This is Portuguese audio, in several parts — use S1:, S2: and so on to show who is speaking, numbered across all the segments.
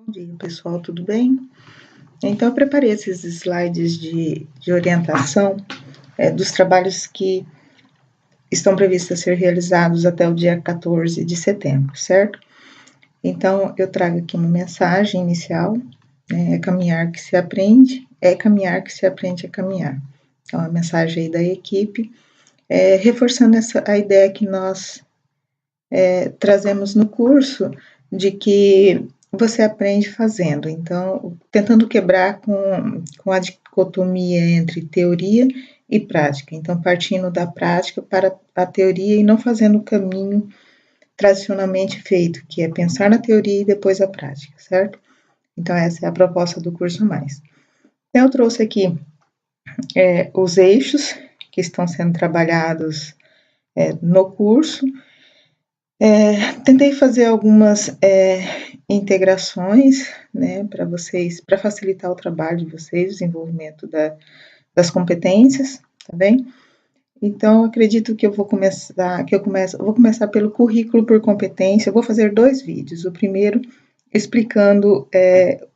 S1: Bom dia, pessoal, tudo bem? Então, eu preparei esses slides de orientação dos trabalhos que estão previstos a ser realizados até o dia 14 de setembro, certo? Então, eu trago aqui uma mensagem inicial, né? É caminhar que se aprende, é caminhar que se aprende a caminhar. Então, a mensagem aí da equipe, reforçando a ideia que nós trazemos no curso, de que você aprende fazendo. Então, tentando quebrar com a dicotomia entre teoria e prática. Então, partindo da prática para a teoria e não fazendo o caminho tradicionalmente feito, que é pensar na teoria e depois a prática, certo? Então, essa é a proposta do curso mais. Então, eu trouxe aqui os eixos que estão sendo trabalhados no curso. Tentei fazer algumas integrações, né, para vocês, para facilitar o trabalho de vocês, o desenvolvimento das competências, tá bem? Então, acredito que vou começar pelo currículo por competência. Eu vou fazer 2 vídeos. O primeiro explicando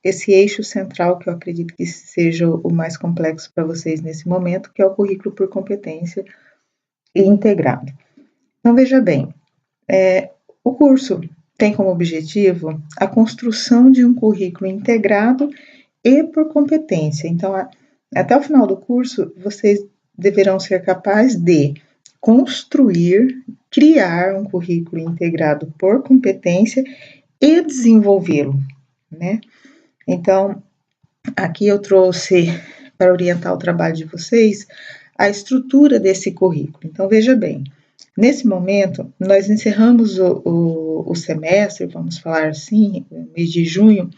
S1: esse eixo central, que eu acredito que seja o mais complexo para vocês nesse momento, que é o currículo por competência e integrado. Então, veja bem, o curso tem como objetivo a construção de um currículo integrado e por competência. Então, até o final do curso, vocês deverão ser capazes de construir, criar um currículo integrado por competência e desenvolvê-lo, né? Então, aqui eu trouxe, para orientar o trabalho de vocês, a estrutura desse currículo. Então, veja bem, nesse momento, nós encerramos o semestre, vamos falar assim, mês de junho,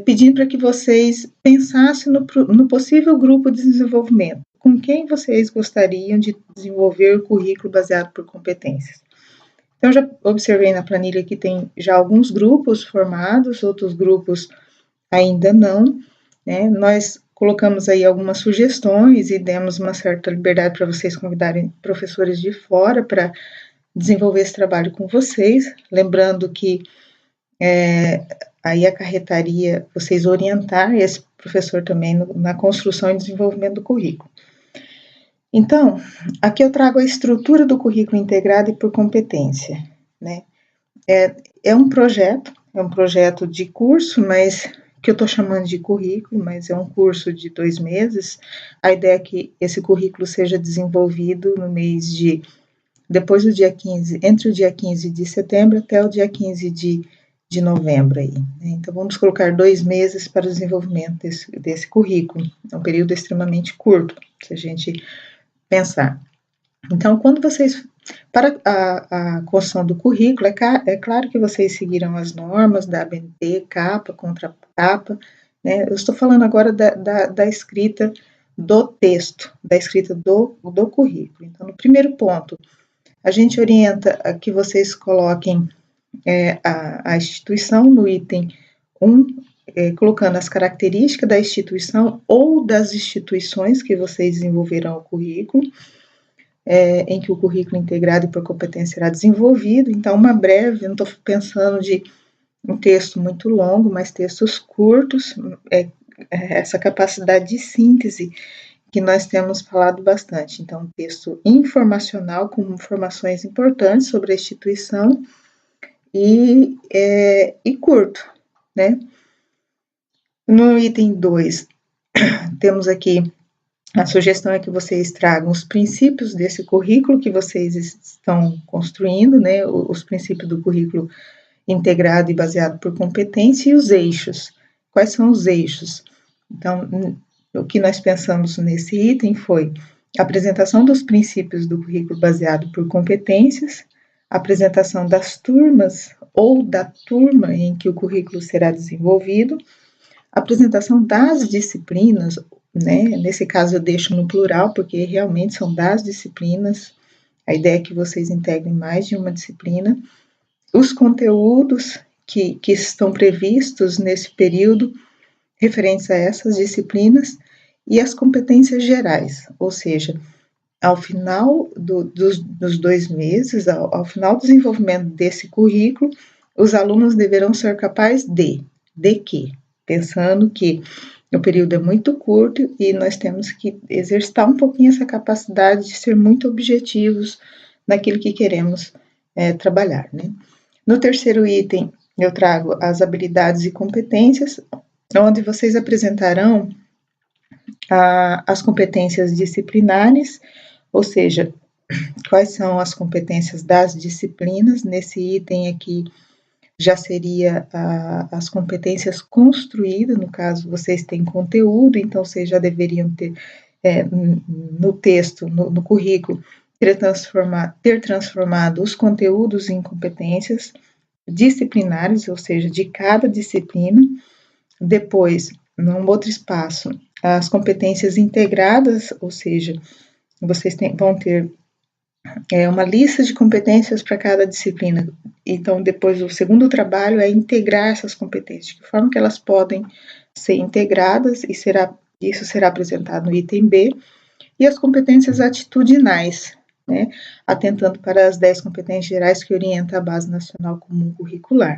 S1: pedindo para que vocês pensassem no possível grupo de desenvolvimento. Com quem vocês gostariam de desenvolver o currículo baseado por competências? Então, já observei na planilha que tem já alguns grupos formados, outros grupos ainda não, né? Nós colocamos aí algumas sugestões e demos uma certa liberdade para vocês convidarem professores de fora para desenvolver esse trabalho com vocês, lembrando que aí acarretaria vocês orientar esse professor também na construção e desenvolvimento do currículo. Então, aqui eu trago a estrutura do currículo integrado e por competência, né? É um projeto de curso, mas que eu estou chamando de currículo, mas é um curso de 2 meses. A ideia é que esse currículo seja desenvolvido no mês depois do dia 15, entre o dia 15 de setembro até o dia 15 de novembro aí, né? Então, vamos colocar 2 meses para o desenvolvimento desse currículo. É um período extremamente curto, se a gente pensar. Então, quando vocês, para a construção do currículo, é claro que vocês seguirão as normas da ABNT, capa, contra capa, né? Eu estou falando agora da escrita do texto, da escrita do currículo. Então, no primeiro ponto, a gente orienta a que vocês coloquem a instituição no item 1, colocando as características da instituição ou das instituições que vocês desenvolverão o currículo, em que o currículo integrado e por competência será desenvolvido. Então, uma breve, não estou pensando de um texto muito longo, mas textos curtos, essa capacidade de síntese que nós temos falado bastante. Então, um texto informacional com informações importantes sobre a instituição e curto, né? No item 2, temos aqui a sugestão é que vocês tragam os princípios desse currículo que vocês estão construindo, né? Os princípios do currículo integrado e baseado por competência e os eixos. Quais são os eixos? Então, o que nós pensamos nesse item foi a apresentação dos princípios do currículo baseado por competências, a apresentação das turmas ou da turma em que o currículo será desenvolvido, a apresentação das disciplinas, né? Nesse caso eu deixo no plural, porque realmente são das disciplinas, a ideia é que vocês integrem mais de uma disciplina, os conteúdos que estão previstos nesse período referentes a essas disciplinas e as competências gerais, ou seja, ao final dos 2 meses, ao final do desenvolvimento desse currículo, os alunos deverão ser capazes de quê? Pensando que o período é muito curto e nós temos que exercitar um pouquinho essa capacidade de ser muito objetivos naquilo que queremos trabalhar, né? No terceiro item, eu trago as habilidades e competências, onde vocês apresentarão as competências disciplinares, ou seja, quais são as competências das disciplinas. Nesse item aqui já seria as competências construídas, no caso vocês têm conteúdo, então vocês já deveriam ter no texto, no currículo, ter transformado os conteúdos em competências disciplinares, ou seja, de cada disciplina. Depois, num outro espaço, as competências integradas, ou seja, vocês vão ter uma lista de competências para cada disciplina. Então, depois, o segundo trabalho é integrar essas competências, de que forma que elas podem ser integradas, e isso será apresentado no item B. E as competências atitudinais, né, atentando para as 10 competências gerais que orientam a Base Nacional Comum Curricular.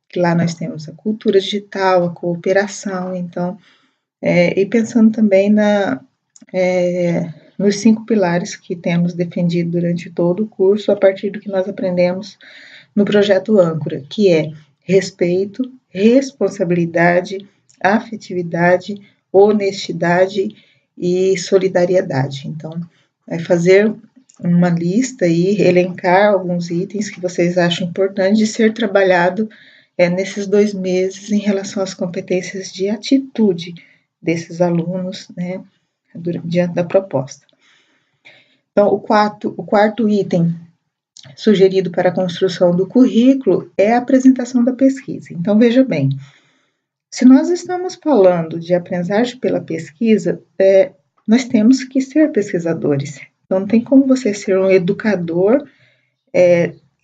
S1: Que lá nós temos a cultura digital, a cooperação, então, e pensando também nos 5 pilares que temos defendido durante todo o curso, a partir do que nós aprendemos no projeto Âncora, que é respeito, responsabilidade, afetividade, honestidade e solidariedade. Então, é fazer uma lista e elencar alguns itens que vocês acham importantes de ser trabalhado nesses 2 meses em relação às competências de atitude desses alunos, né, diante da proposta. Então, o quarto item sugerido para a construção do currículo é a apresentação da pesquisa. Então, veja bem, se nós estamos falando de aprendizagem pela pesquisa, nós temos que ser pesquisadores. Então, não tem como você ser um educador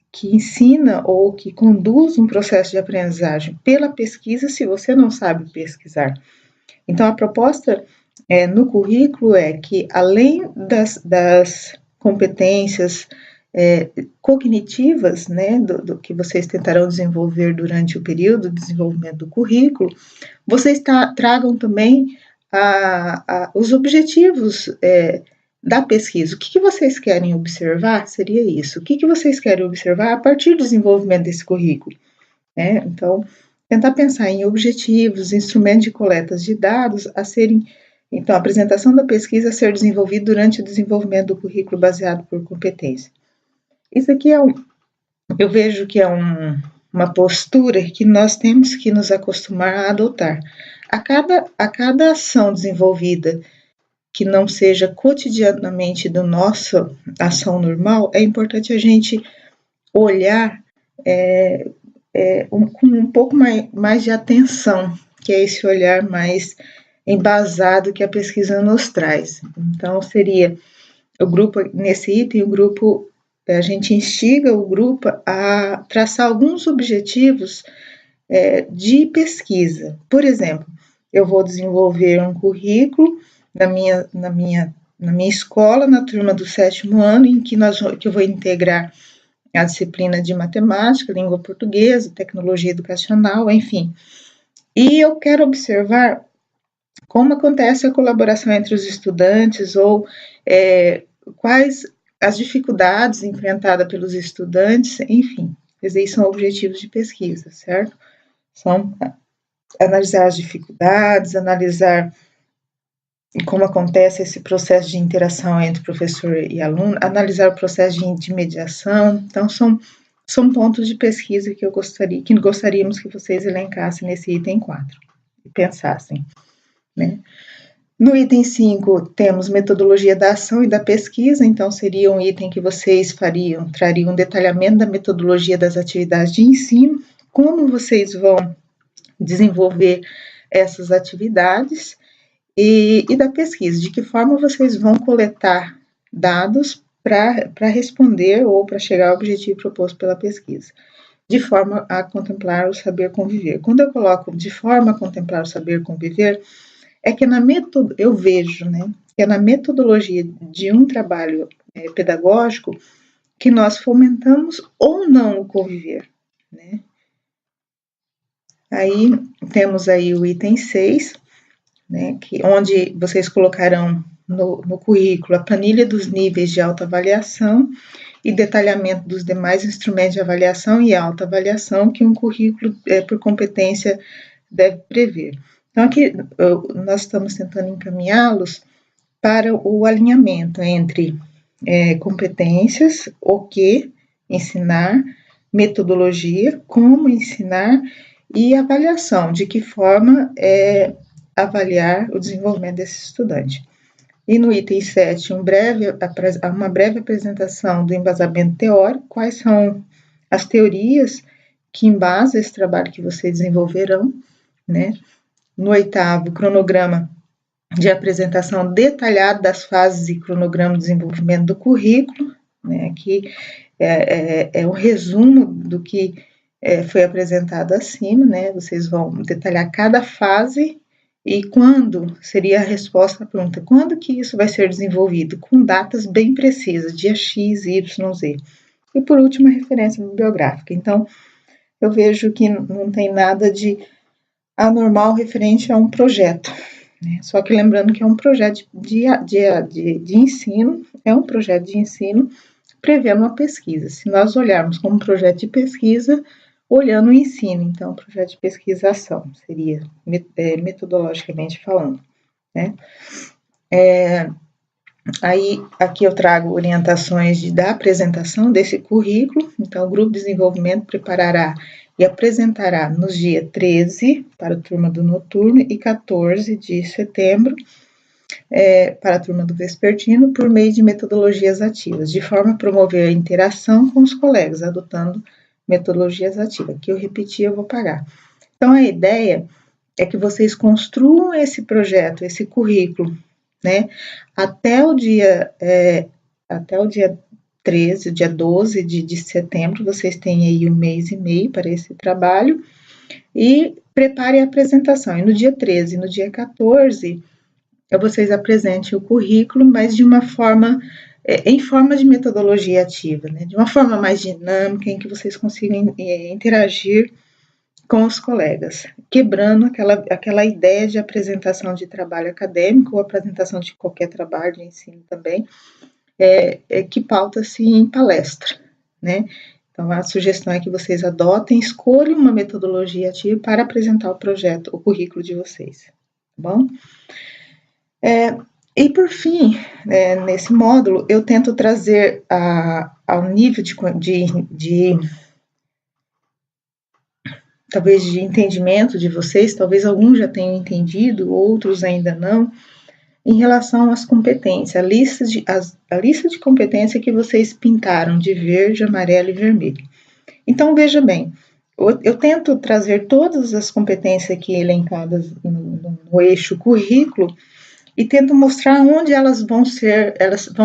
S1: que ensina ou que conduz um processo de aprendizagem pela pesquisa se você não sabe pesquisar. Então, a proposta no currículo é que, além das competências cognitivas, né, do que vocês tentarão desenvolver durante o período de desenvolvimento do currículo, vocês tragam também os objetivos da pesquisa. O que vocês querem observar? Seria isso. O que vocês querem observar a partir do desenvolvimento desse currículo? Então, tentar pensar em objetivos, instrumentos de coleta de dados a serem... Então, a apresentação da pesquisa a ser desenvolvida durante o desenvolvimento do currículo baseado por competência. Isso aqui eu vejo que é uma postura que nós temos que nos acostumar a adotar. A cada ação desenvolvida que não seja cotidianamente da nossa ação normal, é importante a gente olhar com um pouco mais de atenção, que é esse olhar mais embasado que a pesquisa nos traz. Então, seria o grupo, nesse item, a gente instiga o grupo a traçar alguns objetivos de pesquisa. Por exemplo, eu vou desenvolver um currículo na minha escola, na turma do 7º ano, em que eu vou integrar a disciplina de matemática, língua portuguesa, tecnologia educacional, enfim. E eu quero observar como acontece a colaboração entre os estudantes ou quais as dificuldades enfrentadas pelos estudantes, enfim. Esses são objetivos de pesquisa, certo? São analisar as dificuldades, analisar como acontece esse processo de interação entre professor e aluno, analisar o processo de mediação. Então, são pontos de pesquisa que gostaríamos que vocês elencassem nesse item 4 e pensassem, né? No item 5, temos metodologia da ação e da pesquisa, então seria um item que vocês trariam um detalhamento da metodologia das atividades de ensino, como vocês vão desenvolver essas atividades e da pesquisa, de que forma vocês vão coletar dados para responder ou para chegar ao objetivo proposto pela pesquisa, de forma a contemplar o saber conviver. Quando eu coloco de forma a contemplar o saber conviver, é que eu vejo, né, que é na metodologia de um trabalho pedagógico que nós fomentamos ou não o conviver, né? Aí temos aí o item 6, né, onde vocês colocarão no currículo a planilha dos níveis de autoavaliação e detalhamento dos demais instrumentos de avaliação e autoavaliação que um currículo por competência deve prever. Então, aqui nós estamos tentando encaminhá-los para o alinhamento entre competências, o que ensinar, metodologia, como ensinar e avaliação, de que forma avaliar o desenvolvimento desse estudante. E no item 7, uma breve apresentação do embasamento teórico, quais são as teorias que embasam esse trabalho que vocês desenvolverão, né? No 8º, cronograma de apresentação detalhada das fases e cronograma de desenvolvimento do currículo, né? Aqui é um resumo do que foi apresentado acima, né? Vocês vão detalhar cada fase e quando seria a resposta à pergunta, quando que isso vai ser desenvolvido? Com datas bem precisas, dia X, Y, Z. E por último, a referência bibliográfica. Então, eu vejo que não tem nada de anormal referente a um projeto, né? Só que lembrando que é um projeto de ensino, é um projeto de ensino prevendo uma pesquisa. Se nós olharmos como um projeto de pesquisa, olhando o ensino, então, projeto de pesquisação, seria metodologicamente falando, né? Aí, aqui eu trago orientações da apresentação desse currículo. Então, o grupo de desenvolvimento preparará e apresentará nos dias 13 para a turma do noturno e 14 de setembro para a turma do vespertino, por meio de metodologias ativas, de forma a promover a interação com os colegas, adotando metodologias ativas. Aqui eu repeti, eu vou parar. Então, a ideia é que vocês construam esse projeto, esse currículo, né, até o dia 13, dia 12 de setembro, vocês têm aí 1 mês e meio para esse trabalho, e prepare a apresentação. E no dia 13 e no dia 14, vocês apresentem o currículo, mas de uma forma, em forma de metodologia ativa, né, de uma forma mais dinâmica, em que vocês consigam interagir com os colegas, quebrando aquela ideia de apresentação de trabalho acadêmico ou apresentação de qualquer trabalho de ensino também, que pauta-se em palestra, né? Então, a sugestão é que vocês adotem, escolham uma metodologia ativa para apresentar o projeto, o currículo de vocês, tá bom? E, por fim, nesse módulo, eu tento trazer ao nível talvez de entendimento de vocês, talvez alguns já tenham entendido, outros ainda não, em relação às competências, a lista de competências que vocês pintaram de verde, amarelo e vermelho. Então, veja bem, eu tento trazer todas as competências aqui elencadas no eixo currículo e tento mostrar onde elas vão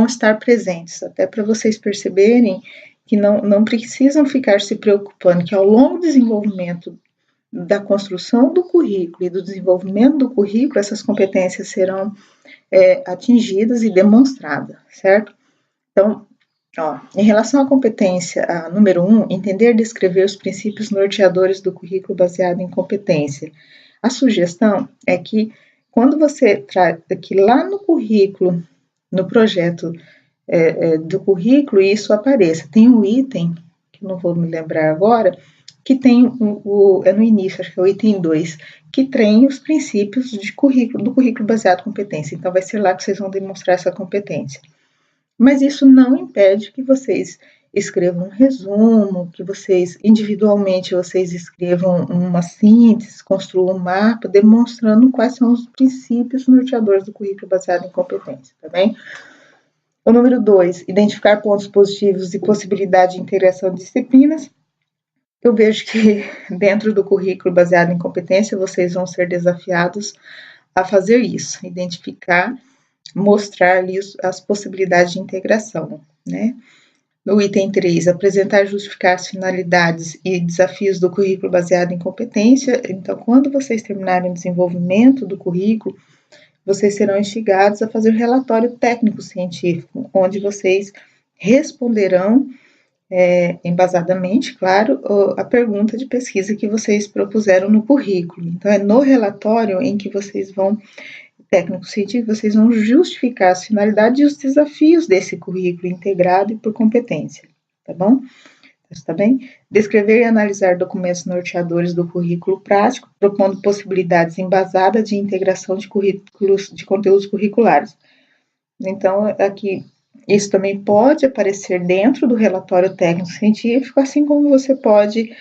S1: estar presentes, até para vocês perceberem que não precisam ficar se preocupando, que ao longo do desenvolvimento da construção do currículo e do desenvolvimento do currículo, essas competências serão atingidas e demonstradas, certo? Então, em relação à competência número 1, entender e descrever os princípios norteadores do currículo baseado em competência. A sugestão é que quando você traz aqui lá no currículo, no projeto do currículo, isso apareça. Tem um item, que não vou me lembrar agora, que tem no início, acho que é o item 2, que tem os princípios do currículo baseado em competência. Então, vai ser lá que vocês vão demonstrar essa competência. Mas isso não impede que vocês escrevam um resumo, que vocês, individualmente, vocês escrevam uma síntese, construam um mapa, demonstrando quais são os princípios norteadores do currículo baseado em competência, tá bem? O número 2, identificar pontos positivos e possibilidade de integração de disciplinas. Eu vejo que dentro do currículo baseado em competência, vocês vão ser desafiados a fazer isso, identificar, mostrar ali as possibilidades de integração, né? No item 3, apresentar e justificar as finalidades e desafios do currículo baseado em competência. Então, quando vocês terminarem o desenvolvimento do currículo, vocês serão instigados a fazer um relatório técnico-científico, onde vocês responderão embasadamente, claro, a pergunta de pesquisa que vocês propuseram no currículo. Então, é no relatório em que vocês vão, técnico científico, vocês vão justificar as finalidades e os desafios desse currículo integrado e por competência, tá bom? Está bem? Descrever e analisar documentos norteadores do currículo prático, propondo possibilidades embasadas de integração de currículos, de conteúdos curriculares. Então, aqui, isso também pode aparecer dentro do relatório técnico-científico, assim como você pode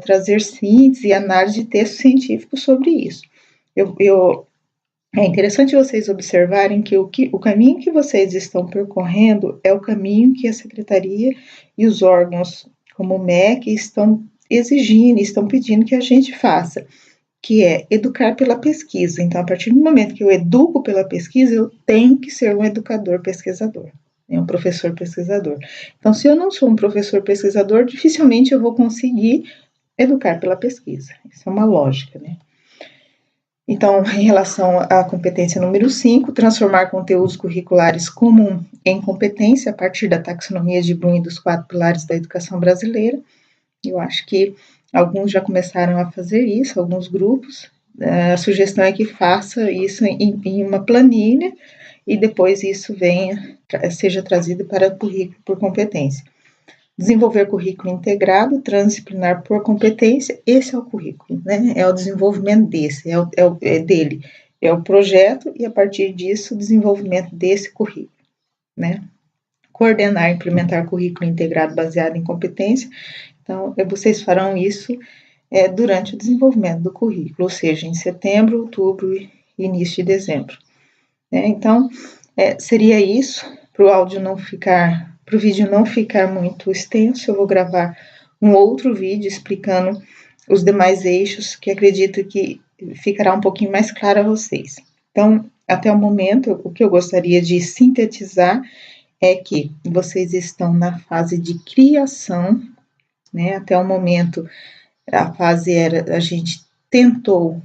S1: trazer síntese e análise de texto científico sobre isso. É interessante vocês observarem que o caminho que vocês estão percorrendo é o caminho que a Secretaria e os órgãos como o MEC estão exigindo, estão pedindo que a gente faça, que é educar pela pesquisa. Então, a partir do momento que eu educo pela pesquisa, eu tenho que ser um educador pesquisador, um professor pesquisador. Então, se eu não sou um professor pesquisador, dificilmente eu vou conseguir educar pela pesquisa. Isso é uma lógica, né? Então, em relação à competência número 5, transformar conteúdos curriculares comum em competência a partir da taxonomia de Bloom e dos 4 pilares da educação brasileira. Eu acho que alguns já começaram a fazer isso, alguns grupos. A sugestão é que faça isso em uma planilha e depois isso seja trazido para o currículo por competência. Desenvolver currículo integrado, transdisciplinar por competência, esse é o currículo, né? É o desenvolvimento desse, dele. É o projeto e, a partir disso, o desenvolvimento desse currículo, né? Coordenar e implementar currículo integrado baseado em competência. Então, vocês farão isso durante o desenvolvimento do currículo, ou seja, em setembro, outubro e início de dezembro. Então, seria isso, para o áudio não ficar... Para o vídeo não ficar muito extenso, eu vou gravar um outro vídeo explicando os demais eixos, que acredito que ficará um pouquinho mais claro a vocês. Então, até o momento, o que eu gostaria de sintetizar é que vocês estão na fase de criação, né? Até o momento, a fase a gente tentou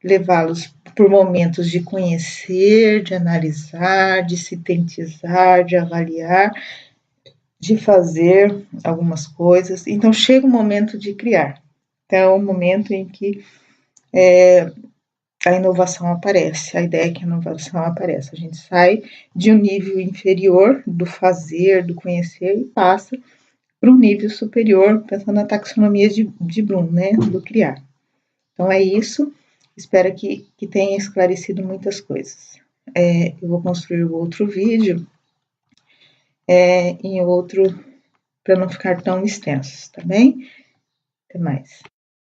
S1: levá-los por momentos de conhecer, de analisar, de sintetizar, de avaliar, de fazer algumas coisas. Então, chega o momento de criar. Então, é o momento em que a inovação aparece, a ideia é que a inovação aparece. A gente sai de um nível inferior do fazer, do conhecer, e passa para um nível superior, pensando na taxonomia de Bloom, né, do criar. Então, é isso. Espero que tenha esclarecido muitas coisas. Eu vou construir outro vídeo em outro, para não ficar tão extenso, tá bem? Até mais.